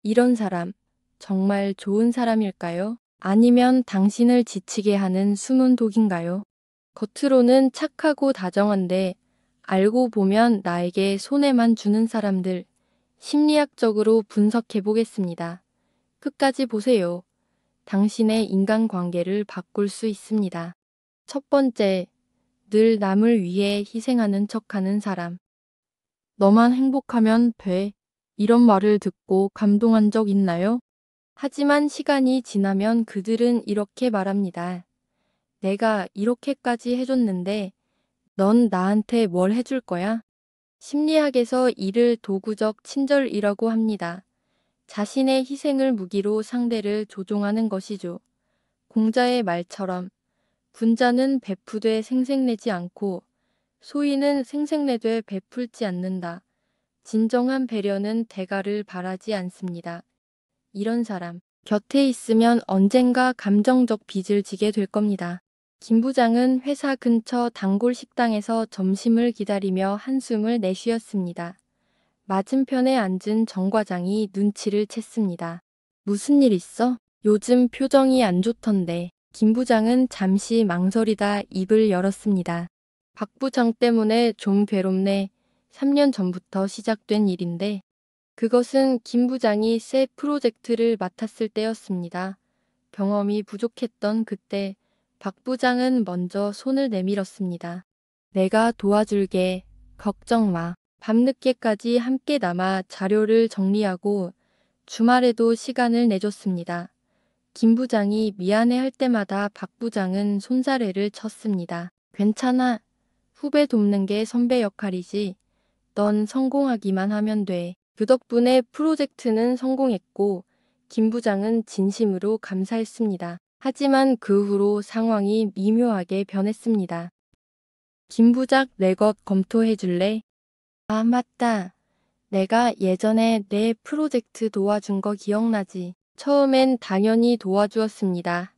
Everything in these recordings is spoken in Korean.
이런 사람, 정말 좋은 사람일까요? 아니면 당신을 지치게 하는 숨은 독인가요? 겉으로는 착하고 다정한데 알고 보면 나에게 손해만 주는 사람들, 심리학적으로 분석해 보겠습니다. 끝까지 보세요. 당신의 인간관계를 바꿀 수 있습니다. 첫 번째, 늘 남을 위해 희생하는 척하는 사람. 너만 행복하면 돼. 이런 말을 듣고 감동한 적 있나요? 하지만 시간이 지나면 그들은 이렇게 말합니다. 내가 이렇게까지 해줬는데 넌 나한테 뭘 해줄 거야? 심리학에서 이를 도구적 친절이라고 합니다. 자신의 희생을 무기로 상대를 조종하는 것이죠. 공자의 말처럼 분자는 베푸되 생색내지 않고 소인은 생색내되 베풀지 않는다. 진정한 배려는 대가를 바라지 않습니다. 이런 사람, 곁에 있으면 언젠가 감정적 빚을 지게 될 겁니다. 김 부장은 회사 근처 단골 식당에서 점심을 기다리며 한숨을 내쉬었습니다. 맞은편에 앉은 정 과장이 눈치를 챘습니다. 무슨 일 있어? 요즘 표정이 안 좋던데. 김 부장은 잠시 망설이다 입을 열었습니다. 박 부장 때문에 좀 괴롭네. 3년 전부터 시작된 일인데 그것은 김 부장이 새 프로젝트를 맡았을 때였습니다. 경험이 부족했던 그때 박 부장은 먼저 손을 내밀었습니다. 내가 도와줄게. 걱정 마. 밤늦게까지 함께 남아 자료를 정리하고 주말에도 시간을 내줬습니다. 김 부장이 미안해할 때마다 박 부장은 손사래를 쳤습니다. 괜찮아. 후배 돕는 게 선배 역할이지. 넌 성공하기만 하면 돼. 그 덕분에 프로젝트는 성공했고 김 부장은 진심으로 감사했습니다. 하지만 그 후로 상황이 미묘하게 변했습니다. 김 부장 내 것 검토해 줄래? 아, 맞다. 내가 예전에 내 프로젝트 도와준 거 기억나지? 처음엔 당연히 도와주었습니다.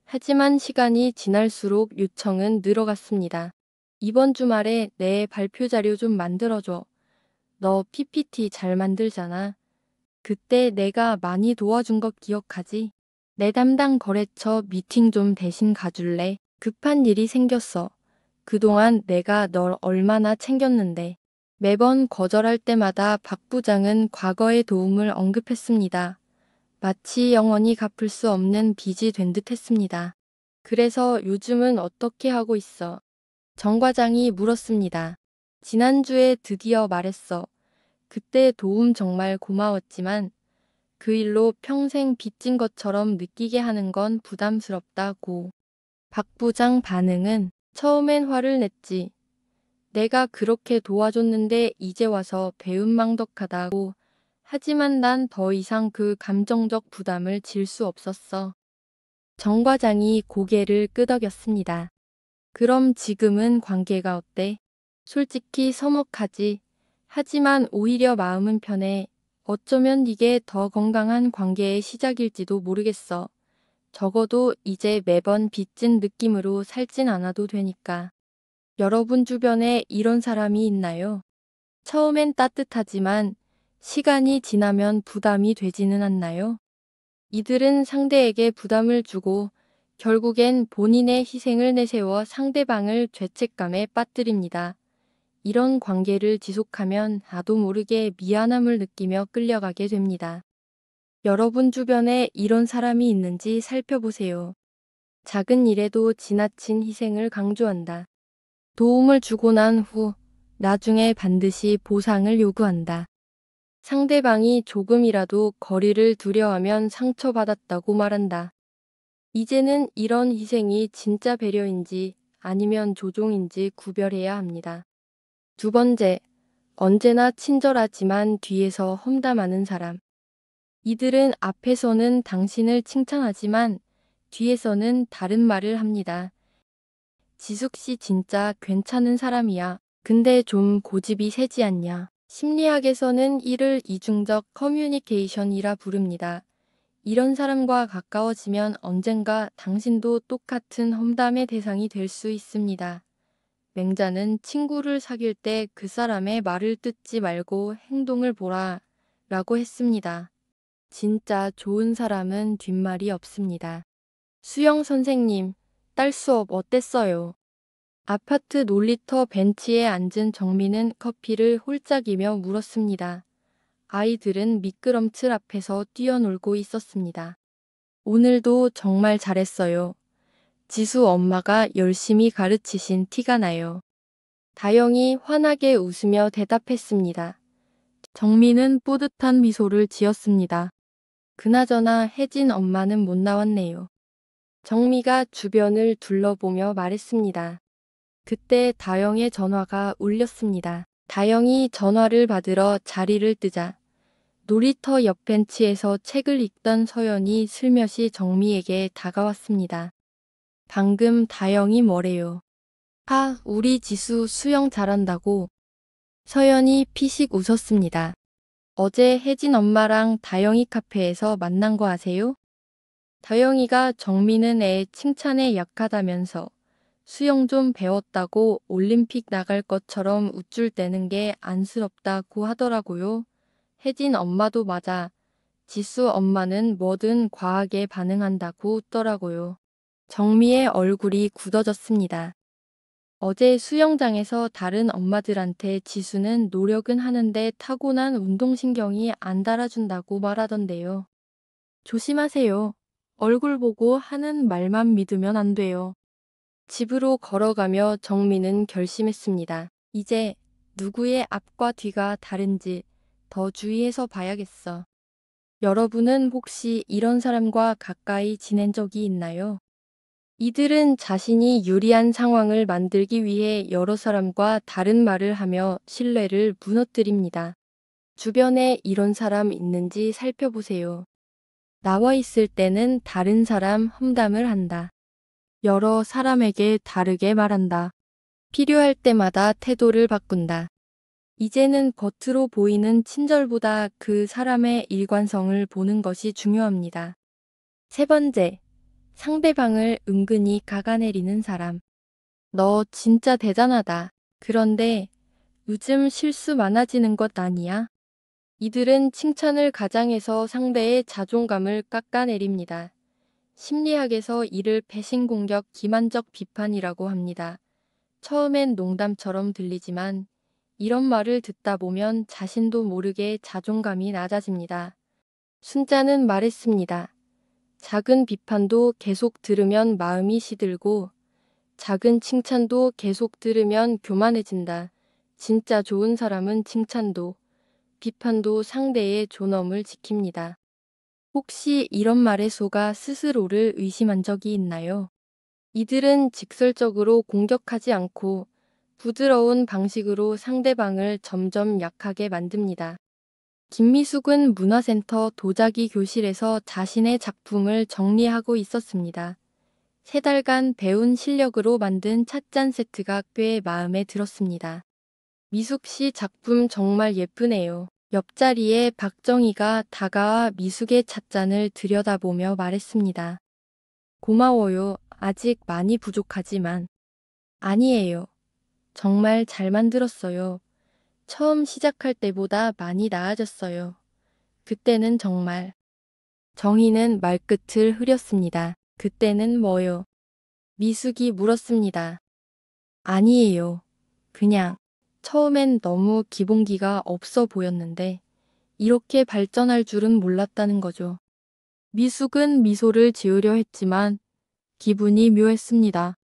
하지만 시간이 지날수록 요청은 늘어갔습니다. 이번 주말에 내 발표 자료 좀 만들어줘. 너 PPT 잘 만들잖아. 그때 내가 많이 도와준 거 기억하지? 내 담당 거래처 미팅 좀 대신 가줄래? 급한 일이 생겼어. 그동안 내가 널 얼마나 챙겼는데. 매번 거절할 때마다 박 부장은 과거의 도움을 언급했습니다. 마치 영원히 갚을 수 없는 빚이 된 듯 했습니다. 그래서 요즘은 어떻게 하고 있어? 정 과장이 물었습니다. 지난주에 드디어 말했어. 그때 도움 정말 고마웠지만 그 일로 평생 빚진 것처럼 느끼게 하는 건 부담스럽다고. 박 부장 반응은 처음엔 화를 냈지. 내가 그렇게 도와줬는데 이제 와서 배은망덕하다고. 하지만 난 더 이상 그 감정적 부담을 질 수 없었어. 정 과장이 고개를 끄덕였습니다. 그럼 지금은 관계가 어때? 솔직히 서먹하지. 하지만 오히려 마음은 편해. 어쩌면 이게 더 건강한 관계의 시작일지도 모르겠어. 적어도 이제 매번 빚진 느낌으로 살진 않아도 되니까. 여러분 주변에 이런 사람이 있나요? 처음엔 따뜻하지만 시간이 지나면 부담이 되지는 않나요? 이들은 상대에게 부담을 주고 결국엔 본인의 희생을 내세워 상대방을 죄책감에 빠뜨립니다. 이런 관계를 지속하면 나도 모르게 미안함을 느끼며 끌려가게 됩니다. 여러분 주변에 이런 사람이 있는지 살펴보세요. 작은 일에도 지나친 희생을 강조한다. 도움을 주고 난 후 나중에 반드시 보상을 요구한다. 상대방이 조금이라도 거리를 두려하면 상처받았다고 말한다. 이제는 이런 희생이 진짜 배려인지 아니면 조종인지 구별해야 합니다. 두 번째, 언제나 친절하지만 뒤에서 험담하는 사람. 이들은 앞에서는 당신을 칭찬하지만 뒤에서는 다른 말을 합니다. 지숙 씨 진짜 괜찮은 사람이야. 근데 좀 고집이 세지 않냐. 심리학에서는 이를 이중적 커뮤니케이션이라 부릅니다. 이런 사람과 가까워지면 언젠가 당신도 똑같은 험담의 대상이 될 수 있습니다. 맹자는 친구를 사귈 때 그 사람의 말을 듣지 말고 행동을 보라 라고 했습니다. 진짜 좋은 사람은 뒷말이 없습니다. 수영 선생님, 딸 수업 어땠어요? 아파트 놀이터 벤치에 앉은 정민은 커피를 홀짝이며 물었습니다. 아이들은 미끄럼틀 앞에서 뛰어놀고 있었습니다. 오늘도 정말 잘했어요. 지수 엄마가 열심히 가르치신 티가 나요. 다영이 환하게 웃으며 대답했습니다. 정민은 뿌듯한 미소를 지었습니다. 그나저나 혜진 엄마는 못 나왔네요. 정미가 주변을 둘러보며 말했습니다. 그때 다영의 전화가 울렸습니다. 다영이 전화를 받으러 자리를 뜨자 놀이터 옆 벤치에서 책을 읽던 서연이 슬며시 정미에게 다가왔습니다. 방금 다영이 뭐래요? 우리 지수 수영 잘한다고. 서연이 피식 웃었습니다. 어제 혜진 엄마랑 다영이 카페에서 만난 거 아세요? 다영이가 정민은 애 칭찬에 약하다면서 수영 좀 배웠다고 올림픽 나갈 것처럼 우쭐 대는 게 안쓰럽다고 하더라고요. 혜진 엄마도 맞아. 지수 엄마는 뭐든 과하게 반응한다고 웃더라고요. 정미의 얼굴이 굳어졌습니다. 어제 수영장에서 다른 엄마들한테 지수는 노력은 하는데 타고난 운동신경이 안 달아준다고 말하던데요. 조심하세요. 얼굴 보고 하는 말만 믿으면 안 돼요. 집으로 걸어가며 정민은 결심했습니다. 이제 누구의 앞과 뒤가 다른지 더 주의해서 봐야겠어. 여러분은 혹시 이런 사람과 가까이 지낸 적이 있나요? 이들은 자신이 유리한 상황을 만들기 위해 여러 사람과 다른 말을 하며 신뢰를 무너뜨립니다. 주변에 이런 사람 있는지 살펴보세요. 나와 있을 때는 다른 사람 험담을 한다. 여러 사람에게 다르게 말한다. 필요할 때마다 태도를 바꾼다. 이제는 겉으로 보이는 친절보다 그 사람의 일관성을 보는 것이 중요합니다. 세 번째, 상대방을 은근히 깎아내리는 사람. 너 진짜 대단하다. 그런데 요즘 실수 많아지는 것 아니야? 이들은 칭찬을 가장해서 상대의 자존감을 깎아내립니다. 심리학에서 이를 배신 공격, 기만적 비판이라고 합니다. 처음엔 농담처럼 들리지만 이런 말을 듣다 보면 자신도 모르게 자존감이 낮아집니다. 순자는 말했습니다. 작은 비판도 계속 들으면 마음이 시들고 작은 칭찬도 계속 들으면 교만해진다. 진짜 좋은 사람은 칭찬도 비판도 상대의 존엄을 지킵니다. 혹시 이런 말에 속아 스스로를 의심한 적이 있나요? 이들은 직설적으로 공격하지 않고 부드러운 방식으로 상대방을 점점 약하게 만듭니다. 김미숙은 문화센터 도자기 교실에서 자신의 작품을 정리하고 있었습니다. 3달간 배운 실력으로 만든 찻잔 세트가 꽤 마음에 들었습니다. 미숙 씨 작품 정말 예쁘네요. 옆자리에 박정희가 다가와 미숙의 찻잔을 들여다보며 말했습니다. 고마워요. 아직 많이 부족하지만. 아니에요. 정말 잘 만들었어요. 처음 시작할 때보다 많이 나아졌어요. 그때는 정말. 정희는 말끝을 흐렸습니다. 그때는 뭐요? 미숙이 물었습니다. 아니에요. 그냥 처음엔 너무 기본기가 없어 보였는데 이렇게 발전할 줄은 몰랐다는 거죠. 미숙은 미소를 지으려 했지만 기분이 묘했습니다.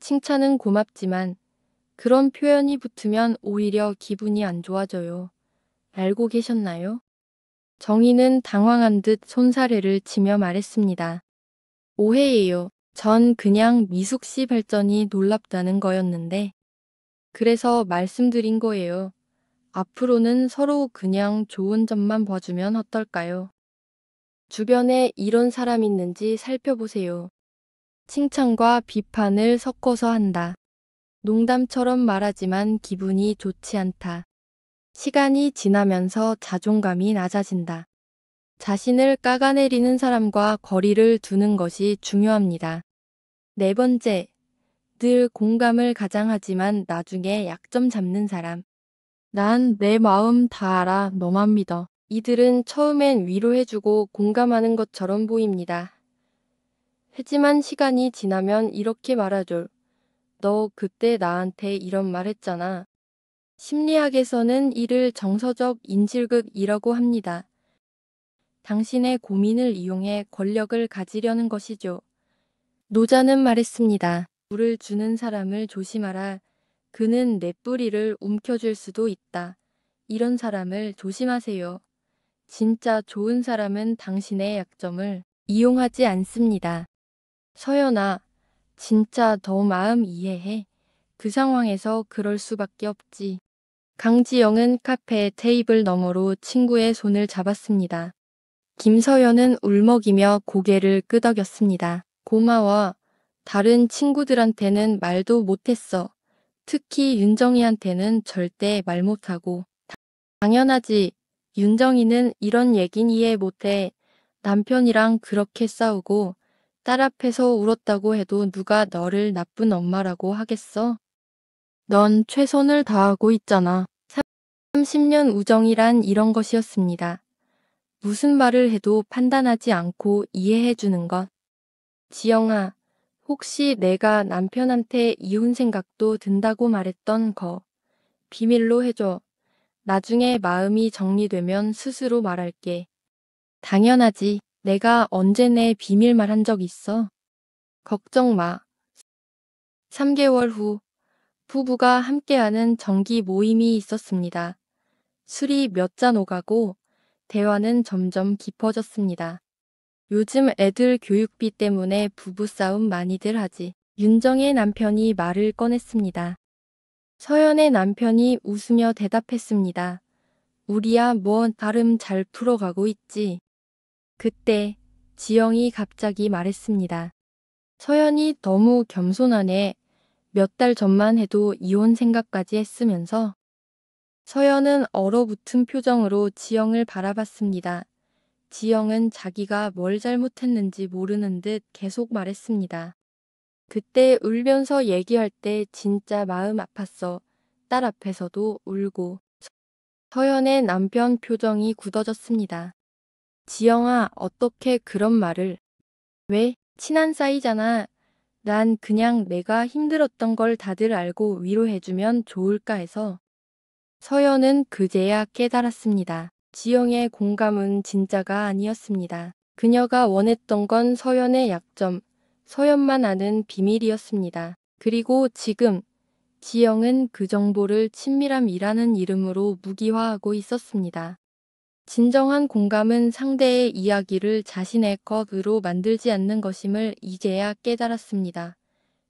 칭찬은 고맙지만 그런 표현이 붙으면 오히려 기분이 안 좋아져요. 알고 계셨나요? 정희는 당황한 듯 손사래를 치며 말했습니다. 오해예요. 전 그냥 미숙 씨 발전이 놀랍다는 거였는데. 그래서 말씀드린 거예요. 앞으로는 서로 그냥 좋은 점만 봐주면 어떨까요? 주변에 이런 사람 있는지 살펴보세요. 칭찬과 비판을 섞어서 한다. 농담처럼 말하지만 기분이 좋지 않다. 시간이 지나면서 자존감이 낮아진다. 자신을 깎아내리는 사람과 거리를 두는 것이 중요합니다. 네 번째, 늘 공감을 가장하지만 나중에 약점 잡는 사람. 난 내 마음 다 알아. 너만 믿어. 이들은 처음엔 위로해주고 공감하는 것처럼 보입니다. 하지만 시간이 지나면 이렇게 말하죠. 너 그때 나한테 이런 말 했잖아. 심리학에서는 이를 정서적 인질극이라고 합니다. 당신의 고민을 이용해 권력을 가지려는 것이죠. 노자는 말했습니다. 물을 주는 사람을 조심하라. 그는 내 뿌리를 움켜쥘 수도 있다. 이런 사람을 조심하세요. 진짜 좋은 사람은 당신의 약점을 이용하지 않습니다. 서연아, 진짜 너 마음 이해해. 그 상황에서 그럴 수밖에 없지. 강지영은 카페 테이블 너머로 친구의 손을 잡았습니다. 김서연은 울먹이며 고개를 끄덕였습니다. 고마워. 다른 친구들한테는 말도 못했어. 특히 윤정이한테는 절대 말 못하고. 당연하지. 윤정이는 이런 얘긴 이해 못해. 남편이랑 그렇게 싸우고 딸 앞에서 울었다고 해도 누가 너를 나쁜 엄마라고 하겠어? 넌 최선을 다하고 있잖아. 30년 우정이란 이런 것이었습니다. 무슨 말을 해도 판단하지 않고 이해해 주는 것. 지영아, 혹시 내가 남편한테 이혼 생각도 든다고 말했던 거 비밀로 해줘. 나중에 마음이 정리되면 스스로 말할게. 당연하지. 내가 언제 내 비밀 말한 적 있어? 걱정 마. 3개월 후 부부가 함께하는 정기 모임이 있었습니다. 술이 몇 잔 오가고 대화는 점점 깊어졌습니다. 요즘 애들 교육비 때문에 부부싸움 많이들 하지. 윤정의 남편이 말을 꺼냈습니다. 서연의 남편이 웃으며 대답했습니다. 우리야 뭐 나름 잘 풀어가고 있지. 그때 지영이 갑자기 말했습니다. 서연이 너무 겸손하네. 몇 달 전만 해도 이혼 생각까지 했으면서. 서연은 얼어붙은 표정으로 지영을 바라봤습니다. 지영은 자기가 뭘 잘못했는지 모르는 듯 계속 말했습니다. 그때 울면서 얘기할 때 진짜 마음 아팠어. 딸 앞에서도 울고. 서연의 남편 표정이 굳어졌습니다. 지영아, 어떻게 그런 말을. 왜? 친한 사이잖아. 난 그냥 내가 힘들었던 걸 다들 알고 위로해주면 좋을까 해서. 서연은 그제야 깨달았습니다. 지영의 공감은 진짜가 아니었습니다. 그녀가 원했던 건 서연의 약점, 서연만 아는 비밀이었습니다. 그리고 지금 지영은 그 정보를 친밀함이라는 이름으로 무기화하고 있었습니다. 진정한 공감은 상대의 이야기를 자신의 것으로 만들지 않는 것임을 이제야 깨달았습니다.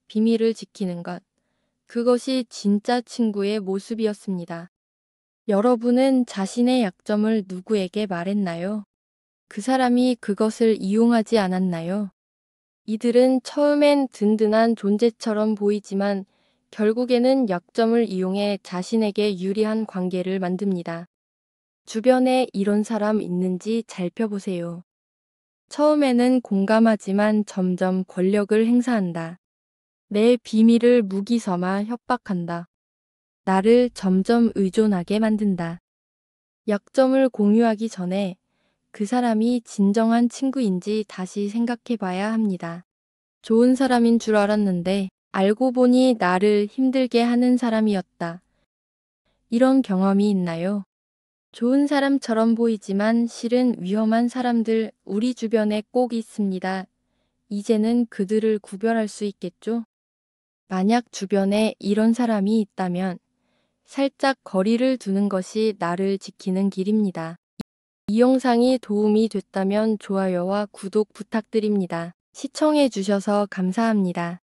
비밀을 지키는 것. 그것이 진짜 친구의 모습이었습니다. 여러분은 자신의 약점을 누구에게 말했나요? 그 사람이 그것을 이용하지 않았나요? 이들은 처음엔 든든한 존재처럼 보이지만 결국에는 약점을 이용해 자신에게 유리한 관계를 만듭니다. 주변에 이런 사람 있는지 살펴보세요. 처음에는 공감하지만 점점 권력을 행사한다. 내 비밀을 무기 삼아 협박한다. 나를 점점 의존하게 만든다. 약점을 공유하기 전에 그 사람이 진정한 친구인지 다시 생각해 봐야 합니다. 좋은 사람인 줄 알았는데 알고 보니 나를 힘들게 하는 사람이었다. 이런 경험이 있나요? 좋은 사람처럼 보이지만 실은 위험한 사람들 우리 주변에 꼭 있습니다. 이제는 그들을 구별할 수 있겠죠? 만약 주변에 이런 사람이 있다면 살짝 거리를 두는 것이 나를 지키는 길입니다. 이 영상이 도움이 됐다면 좋아요와 구독 부탁드립니다. 시청해 주셔서 감사합니다.